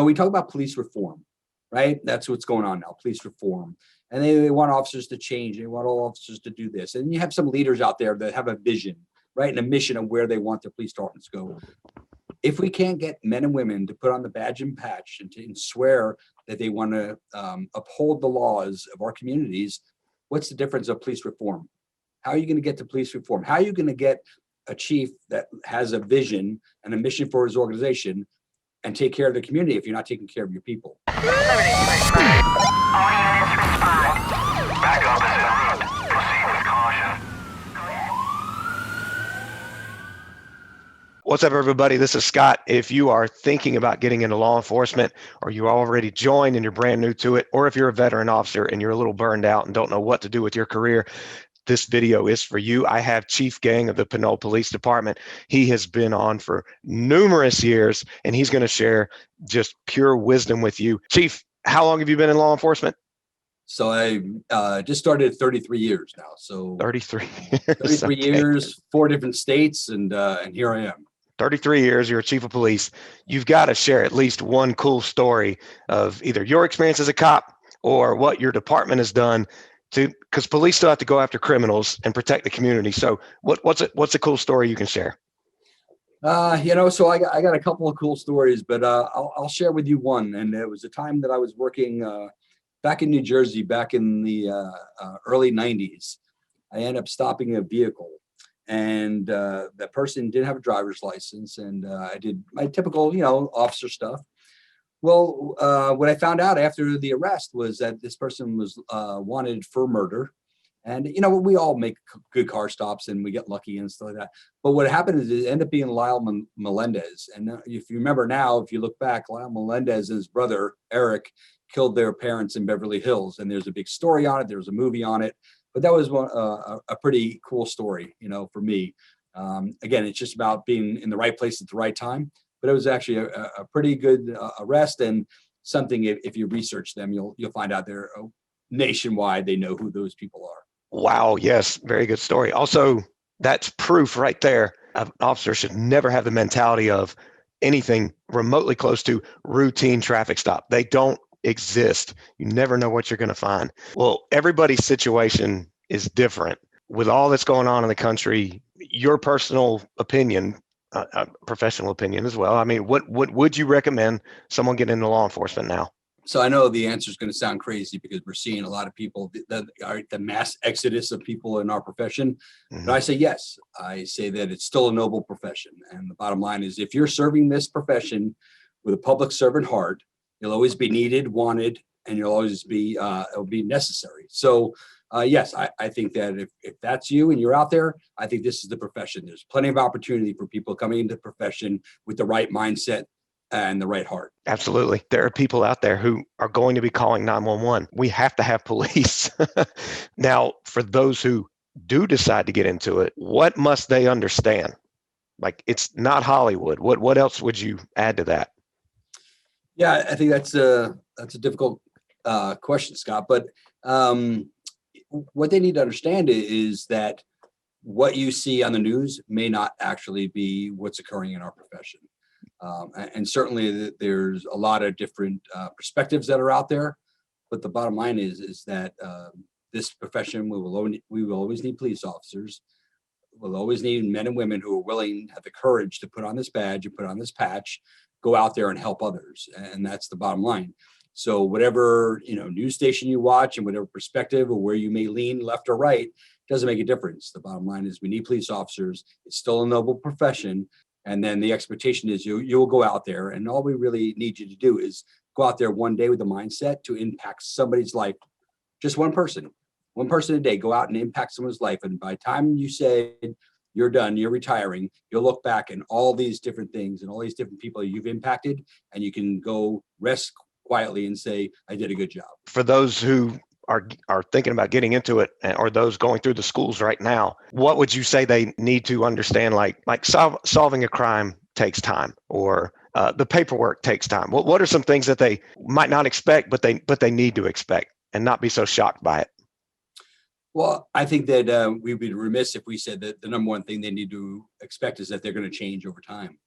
We talk about police reform, right? That's what's going on now, police reform. And they want officers to change. They want all officers to do this. And you have some leaders out there that have a vision, right? And a mission of where they want their police departments to go. If we can't get men and women to put on the badge and patch and swear that they want to uphold the laws of our communities, what's the difference of police reform? How are you going to get to police reform? How are you going to get a chief that has a vision and a mission for his organization and take care of the community if you're not taking care of your people? All units respond. Backup is en route. Proceed with caution. What's up, everybody? This is Scott. If you are thinking about getting into law enforcement, or you already joined and you're brand new to it, or if you're a veteran officer and you're a little burned out and don't know what to do with your career, this video is for you. I have Chief Gang of the Pinole Police Department. He has been on for numerous years, and he's going to share just pure wisdom with you. Chief, how long have you been in law enforcement? So I just started at 33 years now. So 33 33 years, 4 different states, and here I am. 33 years, you're a chief of police. You've got to share at least one cool story of either your experience as a cop or what your department has done because police still have to go after criminals and protect the community. So what's a cool story you can share? So I got a couple of cool stories, but I'll share with you one. And it was a time that I was working back in New Jersey, back in the early 90s. I ended up stopping a vehicle, and that person didn't have a driver's license, and I did my typical, officer stuff. Well, what I found out after the arrest was that this person was wanted for murder. And, we all make good car stops and we get lucky and stuff like that. But what happened is it ended up being Lyle Melendez. And if you remember now, if you look back, Lyle Melendez and his brother, Eric, killed their parents in Beverly Hills. And there's a big story on it. There was a movie on it. But that was a pretty cool story, for me. Again, it's just about being in the right place at the right time. But it was actually a pretty good arrest, and something if you research them, you'll find out they're nationwide. They know who those people are. Wow. Yes. Very good story. Also, that's proof right there. An officer should never have the mentality of anything remotely close to routine traffic stop. They don't exist. You never know what you're going to find. Well, everybody's situation is different. With all that's going on in the country, your personal opinion, professional opinion as well. I mean, what would you recommend someone get into law enforcement now? So I know the answer is going to sound crazy because we're seeing a lot of people, the mass exodus of people in our profession. Mm-hmm. But I say yes. I say that it's still a noble profession. And the bottom line is, if you're serving this profession with a public servant heart, you'll always be needed, wanted, and you'll always be, it'll be necessary. So yes, I think that if that's you and you're out there, I think this is the profession. There's plenty of opportunity for people coming into the profession with the right mindset and the right heart. Absolutely. There are people out there who are going to be calling 911. We have to have police. Now, for those who do decide to get into it, what must they understand? Like, it's not Hollywood. What else would you add to that? Yeah, I think that's a difficult question, Scott. But what they need to understand is that what you see on the news may not actually be what's occurring in our profession. And certainly there's a lot of different perspectives that are out there. But the bottom line is that this profession, we will always need police officers. We'll always need men and women who are willing, have the courage to put on this badge and put on this patch, go out there and help others. And that's the bottom line. So whatever, news station you watch and whatever perspective or where you may lean left or right, doesn't make a difference. The bottom line is we need police officers. It's still a noble profession. And then the expectation is you'll go out there, and all we really need you to do is go out there one day with the mindset to impact somebody's life. Just one person a day, go out and impact someone's life. And by the time you say you're done, you're retiring, you'll look back and all these different things and all these different people you've impacted, and you can go rest quietly and say, I did a good job. For those who are thinking about getting into it, or those going through the schools right now, what would you say they need to understand? Like solving a crime takes time, or the paperwork takes time. What are some things that they might not expect, but they need to expect and not be so shocked by it? Well, I think that we'd be remiss if we said that the number one thing they need to expect is that they're going to change over time.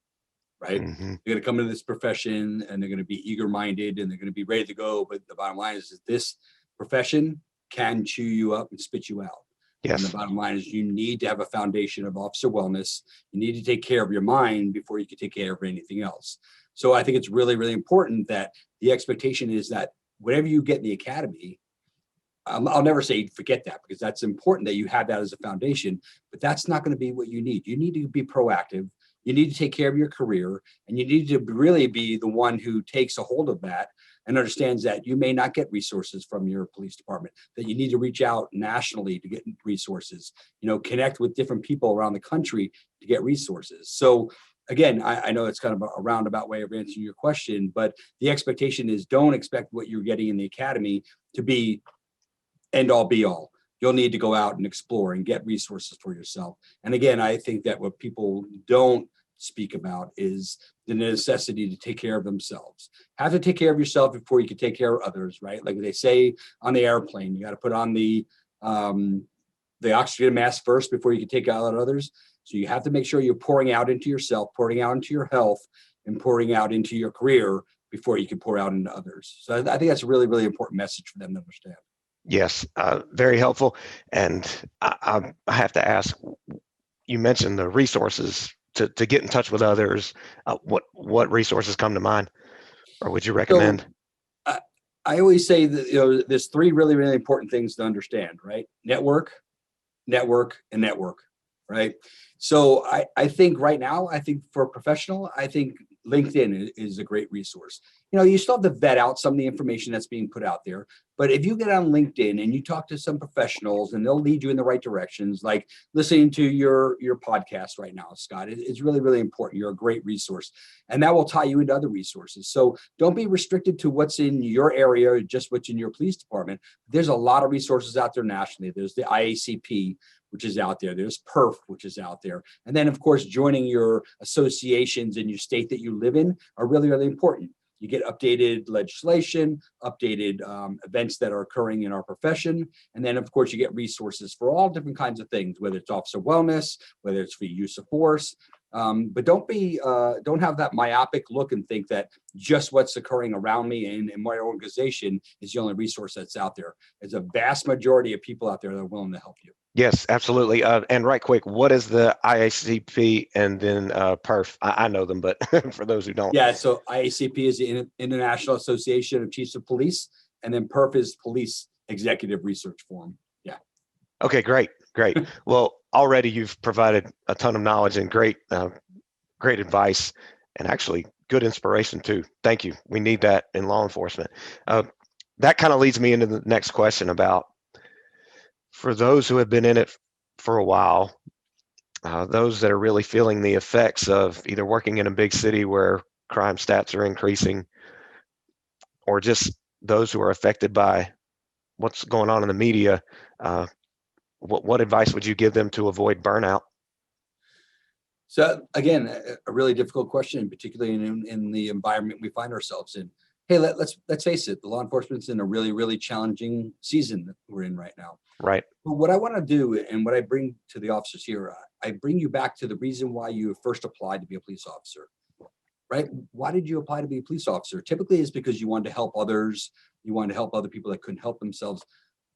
right? Hmm. They're going to come into this profession and they're going to be eager-minded and they're going to be ready to go. But the bottom line is that this profession can chew you up and spit you out. And the Yes. bottom line is you need to have a foundation of officer wellness. You need to take care of your mind before you can take care of anything else. So I think it's really, really important that the expectation is that whatever you get in the academy, I'll never say forget that, because that's important that you have that as a foundation, but that's not going to be what you need. You need to be proactive. You need to take care of your career, and you need to really be the one who takes a hold of that and understands that you may not get resources from your police department, that you need to reach out nationally to get resources, connect with different people around the country to get resources. So again, I know it's kind of a roundabout way of answering your question, but the expectation is don't expect what you're getting in the academy to be end all be all. You'll need to go out and explore and get resources for yourself. And again, I think that what people don't speak about is the necessity to take care of themselves. Have to take care of yourself before you can take care of others, right? Like they say on the airplane, you got to put on the oxygen mask first before you can take out others. So you have to make sure you're pouring out into yourself, pouring out into your health, and pouring out into your career before you can pour out into others. So I think that's a really, really important message for them to understand. Yes, very helpful. And I have to ask, you mentioned the resources to get in touch with others. What resources come to mind, or would you So recommend? I always say that there's three really, really important things to understand, right? Network, and network, right? So I think right now, I think for a professional, I think LinkedIn is a great resource. You still have to vet out some of the information that's being put out there. But if you get on LinkedIn and you talk to some professionals and they'll lead you in the right directions, like listening to your podcast right now, Scott, it's really, really important. You're a great resource. And that will tie you into other resources. So don't be restricted to what's in your area, just what's in your police department. There's a lot of resources out there nationally. There's the IACP, which is out there. There's PERF, which is out there. And then, of course, joining your associations in your state that you live in are really, really important. You get updated legislation, updated events that are occurring in our profession. And then, of course, you get resources for all different kinds of things, whether it's officer wellness, whether it's for use of force. But don't have that myopic look and think that just what's occurring around me and in my organization is the only resource that's out there. There's a vast majority of people out there that are willing to help you. Yes, absolutely. And right quick, what is the IACP and then PERF? I know them, but for those who don't. Yeah, so IACP is the International Association of Chiefs of Police, and then PERF is Police Executive Research Forum. Yeah. Okay, great. Well, already you've provided a ton of knowledge and great advice, and actually good inspiration too. Thank you. We need that in law enforcement. That kind of leads me into the next question about, for those who have been in it for a while, those that are really feeling the effects of either working in a big city where crime stats are increasing, or just those who are affected by what's going on in the media, what advice would you give them to avoid burnout? So again, a really difficult question, particularly in the environment we find ourselves in. Hey, let's face it, the law enforcement's in a really, really challenging season that we're in right now. Right. But what I want to do and what I bring to the officers here, I bring you back to the reason why you first applied to be a police officer, right? Why did you apply to be a police officer? Typically it's because you wanted to help others. You wanted to help other people that couldn't help themselves.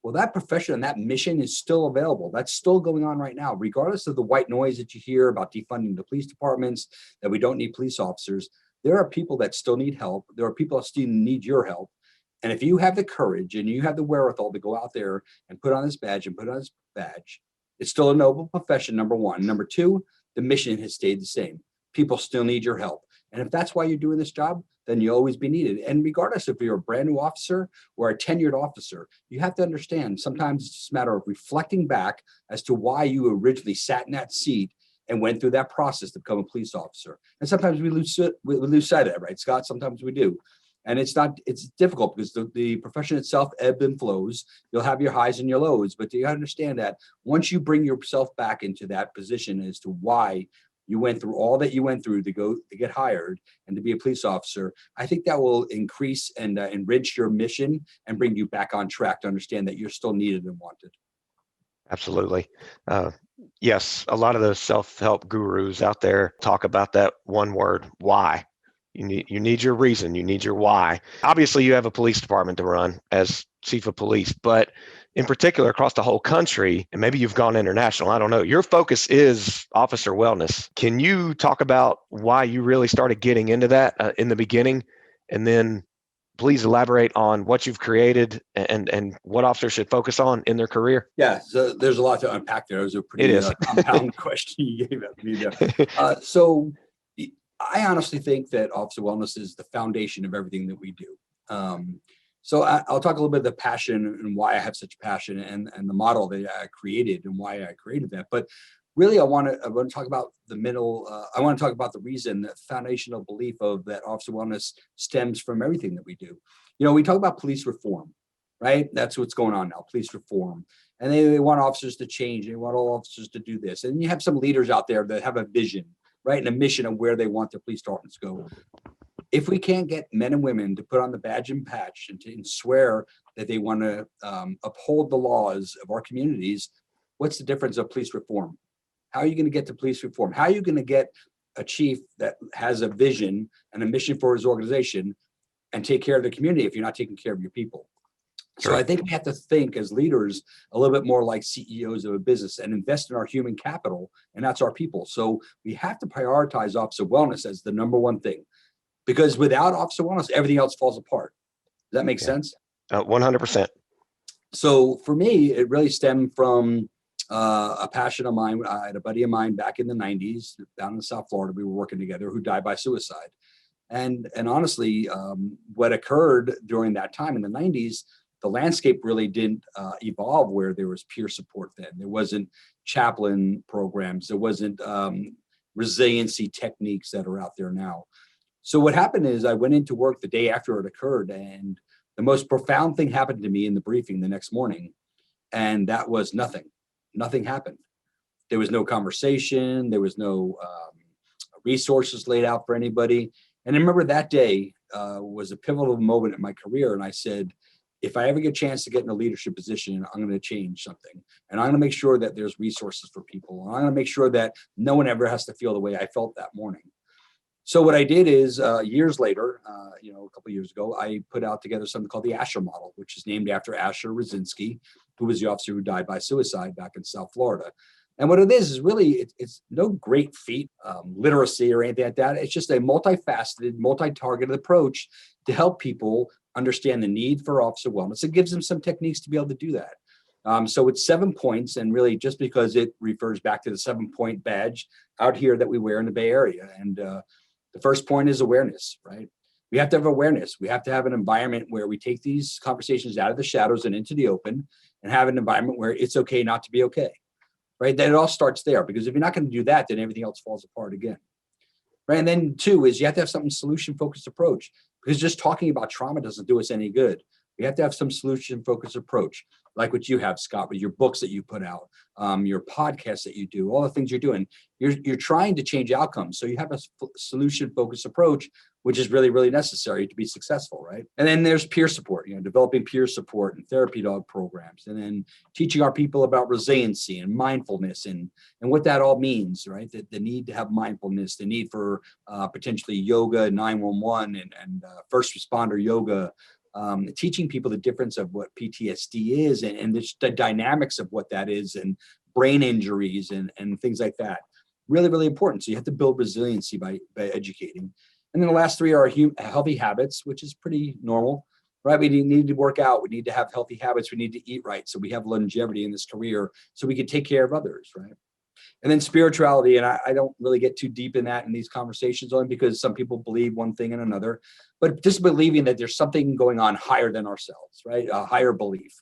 Well, that profession and that mission is still available. That's still going on right now, regardless of the white noise that you hear about defunding the police departments, that we don't need police officers. There are people that still need help. There are people that still need your help. And if you have the courage and you have the wherewithal to go out there and put on this badge and put on this badge, it's still a noble profession, number one. Number two, the mission has stayed the same. People still need your help. And if that's why you're doing this job, then you'll always be needed. And regardless if you're a brand new officer or a tenured officer, you have to understand sometimes it's just a matter of reflecting back as to why you originally sat in that seat and went through that process to become a police officer. And sometimes we lose sight of that, right, Scott? Sometimes we do. And it's difficult because the profession itself ebbs and flows. You'll have your highs and your lows, but you understand that once you bring yourself back into that position as to why you went through all that you went through to get hired and to be a police officer, I think that will increase and enrich your mission and bring you back on track to understand that you're still needed and wanted. Absolutely. Uh, yes, a lot of the self-help gurus out there talk about that one word, why. You need your reason, you need your why. Obviously, you have a police department to run as chief of police, but in particular across the whole country, and maybe you've gone international, I don't know. Your focus is officer wellness. Can you talk about why you really started getting into that in the beginning, and then please elaborate on what you've created and what officers should focus on in their career? Yeah, so there's a lot to unpack there. It was a It pretty is. compound question you gave me there. So I honestly think that officer wellness is the foundation of everything that we do. So I'll talk a little bit of the passion and why I have such passion and the model that I created and why I created that. But really, I want to talk about the middle. I want to talk about the reason, the foundational belief of that officer wellness stems from everything that we do. We talk about police reform, right? That's what's going on now, police reform. And they want officers to change. They want all officers to do this. And you have some leaders out there that have a vision, right? And a mission of where they want their police departments to go. If we can't get men and women to put on the badge and patch and swear that they want to uphold the laws of our communities, what's the difference of police reform? How are you going to get to police reform? How are you going to get a chief that has a vision and a mission for his organization and take care of the community if you're not taking care of your people? So I think we have to think as leaders a little bit more like CEOs of a business and invest in our human capital, and that's our people. So we have to prioritize officer wellness as the number one thing, because without officer wellness, everything else falls apart. Does that make sense? 100%. So for me, it really stemmed from a passion of mine. I had a buddy of mine back in the 90s down in South Florida. We were working together, who died by suicide. And honestly, what occurred during that time in the 90s, the landscape really didn't evolve where there was peer support then. There wasn't chaplain programs. There wasn't resiliency techniques that are out there now. So what happened is I went into work the day after it occurred, and the most profound thing happened to me in the briefing the next morning, and that was nothing. Nothing happened. There was no conversation. There was no resources laid out for anybody. And I remember that day was a pivotal moment in my career, and I said, if I ever get a chance to get in a leadership position, I'm going to change something. And I'm going to make sure that there's resources for people. And I'm going to make sure that no one ever has to feel the way I felt that morning. So what I did is years later, a couple of years ago, I put out together something called the Asher model, which is named after Asher Rosinski, who was the officer who died by suicide back in South Florida. And what it is really, it's no great feat, literacy or anything like that. It's just a multifaceted, multi-targeted approach to help people understand the need for officer wellness. It gives them some techniques to be able to do that. So it's 7 points, and really just because it refers back to the 7-point badge out here that we wear in the Bay Area. And the first point is awareness, right? We have to have awareness. We have to have an environment where we take these conversations out of the shadows and into the open, and have an environment where it's okay not to be okay, right? Then it all starts there, because if you're not going to do that, then everything else falls apart again, right? And then 2 is you have to have some solution-focused approach, because just talking about trauma doesn't do us any good. We have to have some solution-focused approach, like what you have, Scott, with your books that you put out, your podcasts that you do, all the things you're doing. You're trying to change outcomes. So you have a solution-focused approach, which is really, really necessary to be successful, right? And then there's peer support, developing peer support and therapy dog programs, and then teaching our people about resiliency and mindfulness and what that all means, right? The need to have mindfulness, the need for potentially yoga, 911 and first responder yoga, teaching people the difference of what PTSD is and the dynamics of what that is, and brain injuries and things like that. Really, really important. So you have to build resiliency by educating. And then the last 3 are healthy habits, which is pretty normal, right? We need to work out. We need to have healthy habits. We need to eat right, so we have longevity in this career, so we can take care of others, right? And then spirituality, and I don't really get too deep in that in these conversations, only because some people believe one thing and another, but just believing that there's something going on higher than ourselves, right? A higher belief.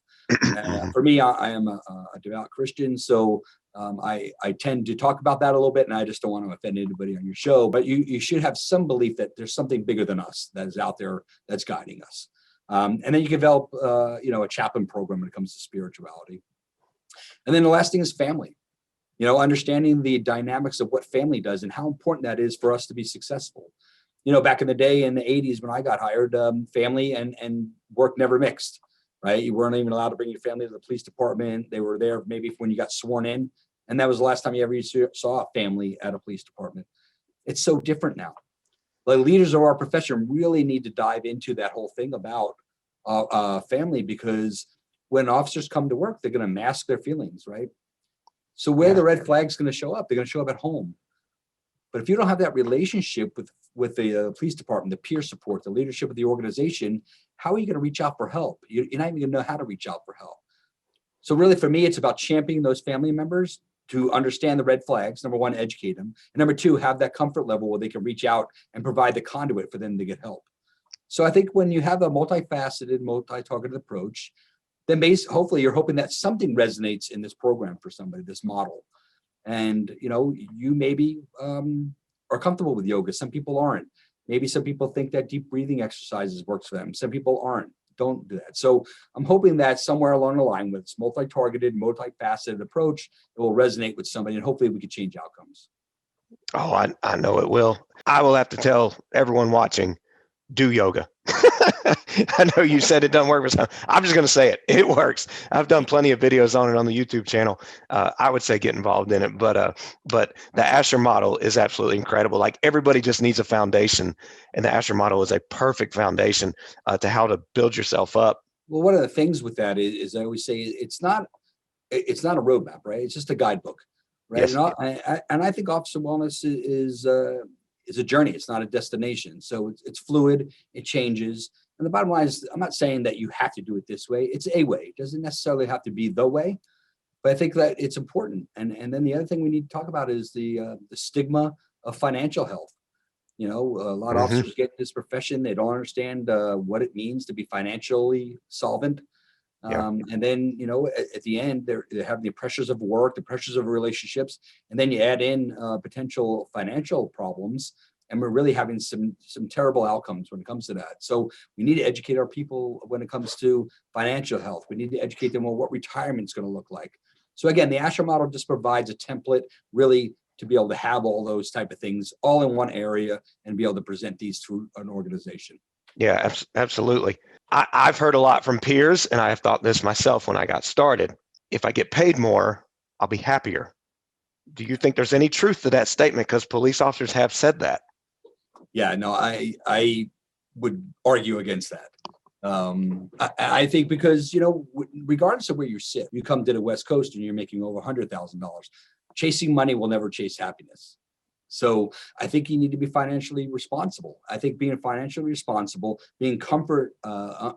For me, I am a devout Christian, so I tend to talk about that a little bit, and I just don't want to offend anybody on your show, but you should have some belief that there's something bigger than us that is out there that's guiding us. And then you develop, a chaplain program when it comes to spirituality. And then the last thing is family. Understanding the dynamics of what family does and how important that is for us to be successful. Back in the day in the 80s when I got hired, family and work never mixed. right? You weren't even allowed to bring your family to the police department. They were there maybe when you got sworn in. And that was the last time you ever saw a family at a police department. It's so different now. The leaders of our profession really need to dive into that whole thing about family, because when officers come to work, they're going to mask their feelings, right? So where the red flag's going to show up, they're going to show up at home. But if you don't have that relationship with the police department, the peer support, the leadership of the organization, how are you going to reach out for help? You're not even going to know how to reach out for help. So really, for me, it's about championing those family members to understand the red flags. Number one, educate them. And number two, have that comfort level where they can reach out and provide the conduit for them to get help. So I think when you have a multifaceted, multi-targeted approach, then hopefully you're hoping that something resonates in this program for somebody, this model. And, you maybe are comfortable with yoga. Some people aren't. Maybe some people think that deep breathing exercises works for them. Some people aren't. Don't do that. So I'm hoping that somewhere along the line with this multi-targeted, multifaceted approach, it will resonate with somebody, and hopefully we can change outcomes. Oh, I know it will. I will have to tell everyone watching, do yoga. I know you said it doesn't work for some. I'm just going to say it. It works. I've done plenty of videos on it on the YouTube channel. I would say get involved in it, but the Asher model is absolutely incredible. Like, everybody just needs a foundation, and the Asher model is a perfect foundation to how to build yourself up. Well, one of the things with that is I always say it's not a roadmap, right? It's just a guidebook, right? Yes. And I think officer wellness is a journey. It's not a destination. So it's fluid. It changes. And the bottom line is, I'm not saying that you have to do it this way. It's a way. It doesn't necessarily have to be the way, but I think that it's important. And then the other thing we need to talk about is the stigma of financial health. A lot of officers get in this profession. They don't understand what it means to be financially solvent. And then, at the end, they have the pressures of work, the pressures of relationships, and then you add in potential financial problems, and we're really having some terrible outcomes when it comes to that. So we need to educate our people when it comes to financial health. We need to educate them on what retirement's going to look like. So again, the Asher model just provides a template really to be able to have all those type of things all in one area and be able to present these through an organization. Yeah, absolutely. I've heard a lot from peers, and I have thought this myself when I got started. If I get paid more, I'll be happier. Do you think there's any truth to that statement? Because police officers have said that. Yeah, no, I would argue against that. I think because, regardless of where you sit, you come to the West Coast and you're making over $100,000. Chasing money will never chase happiness. So I think you need to be financially responsible. I think being financially responsible, being comfort,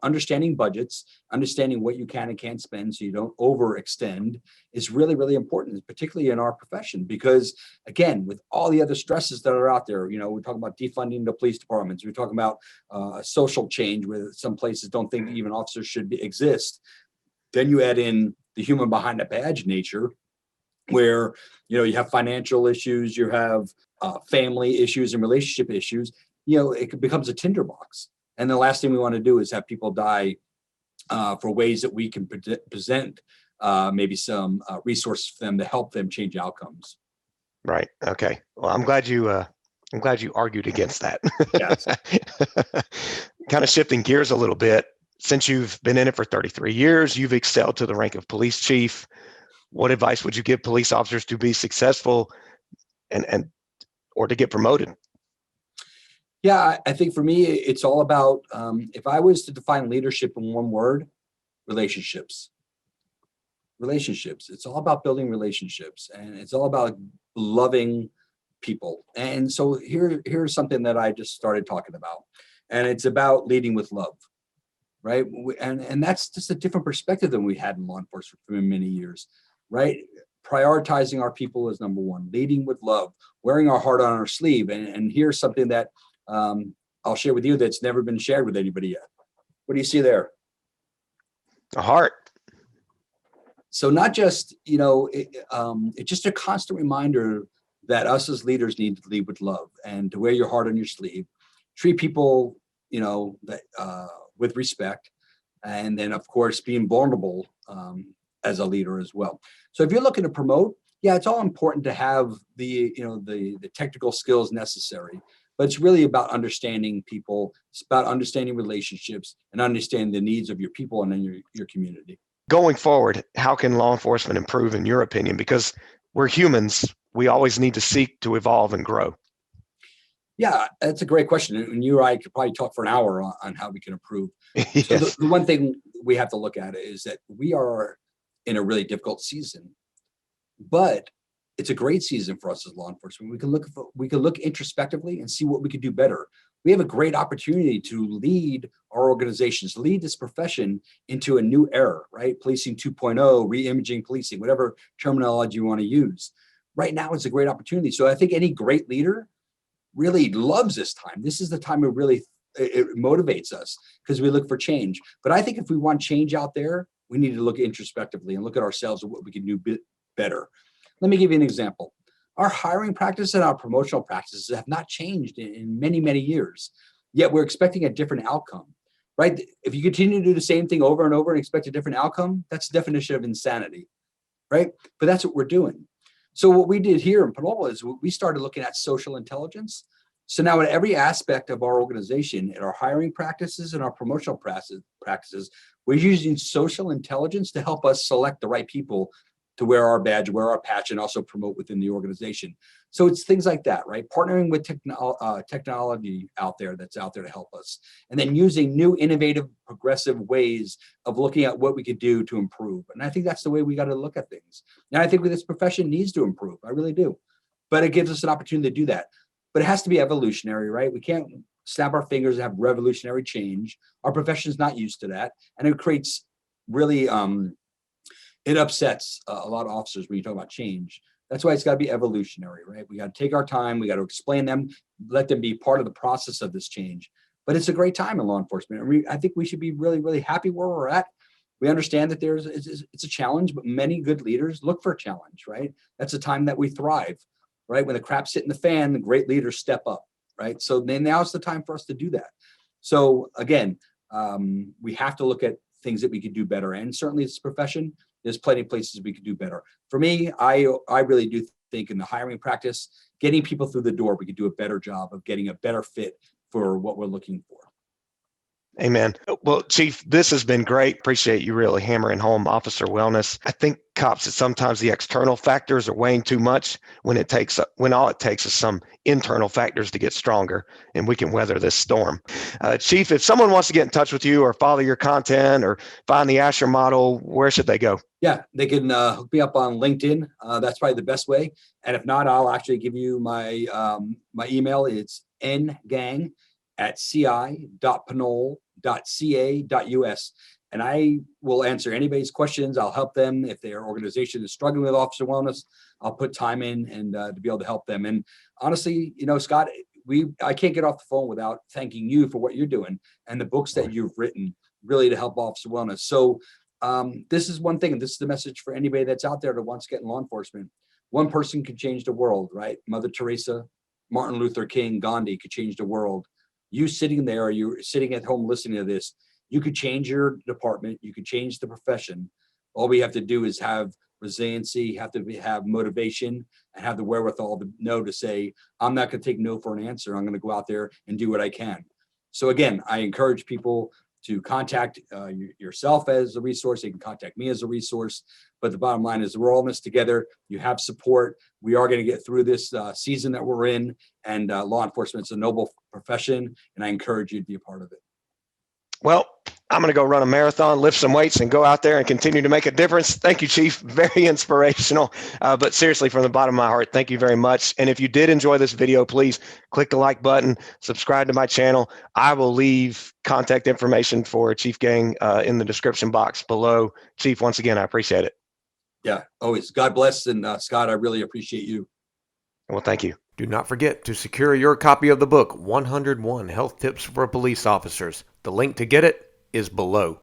understanding budgets, understanding what you can and can't spend so you don't overextend is really, really important, particularly in our profession. Because again, with all the other stresses that are out there, we're talking about defunding the police departments. We're talking about social change where some places don't think even officers should exist. Then you add in the human behind a badge nature, where you have financial issues, you have family issues and relationship issues. It becomes a tinderbox, and the last thing we want to do is have people die for ways that we can present maybe some resources for them to help them change outcomes. Right. Okay. Well, I'm glad you argued against that. Yes. Kind of shifting gears a little bit. Since you've been in it for 33 years, you've excelled to the rank of police chief. What advice would you give police officers to be successful and or to get promoted? Yeah, I think for me, it's all about, if I was to define leadership in one word, relationships. Relationships. It's all about building relationships, and it's all about loving people. And so here's something that I just started talking about, and it's about leading with love, right? And that's just a different perspective than we had in law enforcement for many years. Right? Prioritizing our people is number one, leading with love, wearing our heart on our sleeve. And here's something that I'll share with you that's never been shared with anybody yet. What do you see there? A heart. So not just, it's just a constant reminder that us as leaders need to lead with love and to wear your heart on your sleeve, treat people, with respect. And then, of course, being vulnerable as a leader as well. So if you're looking to promote, yeah, it's all important to have the technical skills necessary. but it's really about understanding people. It's about understanding relationships and understanding the needs of your people and then your community. Going forward, how can law enforcement improve in your opinion? Because we're humans, we always need to seek to evolve and grow. Yeah, that's a great question. And you or I could probably talk for an hour on how we can improve. So Yes. the one thing we have to look at is that we are in a really difficult season, but it's a great season for us as law enforcement. We can look introspectively and see what we could do better. We have a great opportunity to lead our organizations, lead this profession into a new era, right? Policing 2.0, re-imaging policing, whatever terminology you want to use. Right now, it's a great opportunity. So I think any great leader really loves this time. This is the time it motivates us because we look for change. But I think if we want change out there, we need to look introspectively and look at ourselves and what we can do better. Let me give you an example. Our hiring practices and our promotional practices have not changed in many, many years, yet we're expecting a different outcome, right? If you continue to do the same thing over and over and expect a different outcome, that's the definition of insanity, right? But that's what we're doing. So what we did here in Panola is we started looking at social intelligence. So now in every aspect of our organization, in our hiring practices and our promotional practices, we're using social intelligence to help us select the right people to wear our badge, wear our patch, and also promote within the organization. So it's things like that, right? Partnering with technology that's out there to help us. And then using new, innovative, progressive ways of looking at what we could do to improve. And I think that's the way we got to look at things. And I think this profession needs to improve. I really do. But it gives us an opportunity to do that. But it has to be evolutionary, right? We can't snap our fingers and have revolutionary change. Our profession is not used to that. And it creates really, it upsets a lot of officers when you talk about change. That's why it's got to be evolutionary, right? We got to take our time. We got to explain them, let them be part of the process of this change. But it's a great time in law enforcement. And I think we should be really, really happy where we're at. We understand that it's a challenge, but many good leaders look for a challenge, right? That's a time that we thrive, right? When the crap's hitting the fan, the great leaders step up, right? So then now's the time for us to do that. So again, we have to look at things that we could do better. And certainly this profession, there's plenty of places we could do better. For me, I really do think in the hiring practice, getting people through the door, we could do a better job of getting a better fit for what we're looking for. Amen. Well, Chief, this has been great. Appreciate you really hammering home officer wellness. I think cops that sometimes the external factors are weighing too much when all it takes is some internal factors to get stronger, and we can weather this storm. Chief, if someone wants to get in touch with you or follow your content or find the Asher model, where should they go? Yeah, they can hook me up on LinkedIn. That's probably the best way. And if not, I'll actually give you my my email. It's ngang@ci.panol.ca.us. And I will answer anybody's questions. I'll help them. If their organization is struggling with officer wellness, I'll put time in and to be able to help them. And honestly, Scott, I can't get off the phone without thanking you for what you're doing and the books that you've written really to help officer wellness. So this is one thing, and this is the message for anybody that's out there that wants to get in law enforcement. One person can change the world, right? Mother Teresa, Martin Luther King, Gandhi could change the world. You sitting there, or you sitting at home listening to this, you could change your department, you could change the profession. All we have to do is have resiliency, have motivation, and have the wherewithal to know to say, I'm not going to take no for an answer. I'm going to go out there and do what I can. So again, I encourage people to contact yourself as a resource. They can contact me as a resource. But the bottom line is we're all in this together. You have support. We are going to get through this season that we're in. And law enforcement is a noble profession. And I encourage you to be a part of it. Well, I'm going to go run a marathon, lift some weights, and go out there and continue to make a difference. Thank you, Chief. Very inspirational. But seriously, from the bottom of my heart, thank you very much. And if you did enjoy this video, please click the like button, subscribe to my channel. I will leave contact information for Chief Gang in the description box below. Chief, once again, I appreciate it. Yeah, always. God bless. And Scott, I really appreciate you. Well, thank you. Do not forget to secure your copy of the book, 101 Health Tips for Police Officers. The link to get it is below.